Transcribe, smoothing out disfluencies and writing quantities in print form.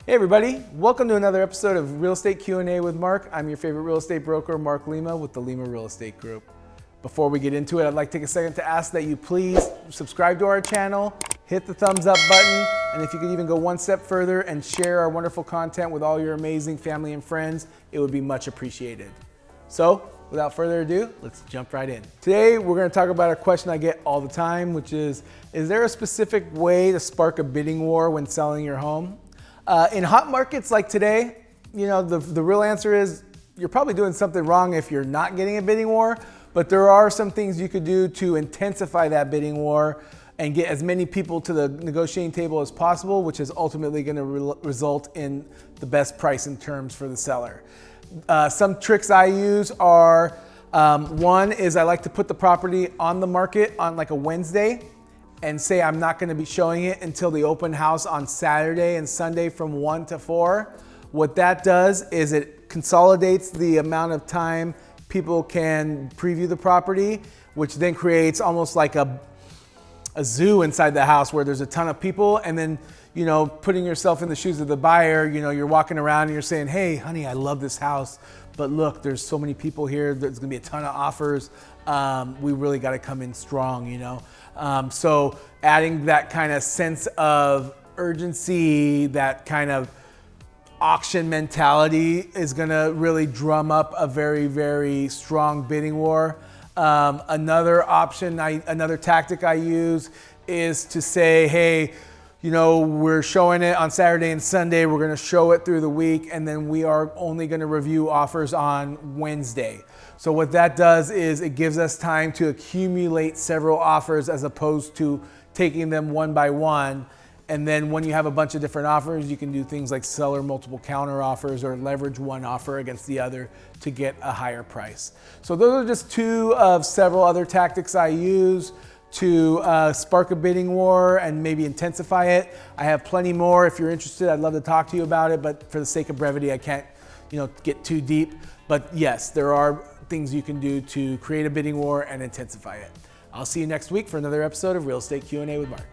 Hey everybody, welcome to another episode of Real Estate Q&A with Mark. I'm your favorite real estate broker, Mark Lima with the Lima Real Estate Group. Before we get into it, I'd like to take a second to ask that you please subscribe to our channel, hit the thumbs up button, and if you could even go one step further and share our wonderful content with all your amazing family and friends, it would be much appreciated. So, without further ado, let's jump right in. Today, we're going to talk about a question I get all the time, which is there a specific way to spark a bidding war when selling your home? In hot markets like today, you know, the real answer is you're probably doing something wrong if you're not getting a bidding war, but there are some things you could do to intensify that bidding war and get as many people to the negotiating table as possible, which is ultimately going to result in the best price and terms for the seller. Some tricks I use are, one is I like to put the property on the market on like a Wednesday and say I'm not gonna be showing it until the open house on Saturday and Sunday from 1 to 4. What that does is it consolidates the amount of time people can preview the property, which then creates almost like a zoo inside the house where there's a ton of people, and then, you know, putting yourself in the shoes of the buyer, you know, you're walking around and you're saying, hey, honey, I love this house, but look, there's so many people here, there's gonna be a ton of offers. We really gotta come in strong, you know? So adding that kind of sense of urgency, that kind of auction mentality is gonna really drum up a very, very strong bidding war. Another tactic I use is to say, hey, you know, we're showing it on Saturday and Sunday, we're gonna show it through the week, and then we are only gonna review offers on Wednesday. So what that does is it gives us time to accumulate several offers as opposed to taking them one by one. And then when you have a bunch of different offers, you can do things like seller multiple counter offers or leverage one offer against the other to get a higher price. So those are just two of several other tactics I use to spark a bidding war and maybe intensify it. I have plenty more. If you're interested, I'd love to talk to you about it, but for the sake of brevity, I can't, you know, get too deep. But yes, there are things you can do to create a bidding war and intensify it. I'll see you next week for another episode of Real Estate Q&A with Mark.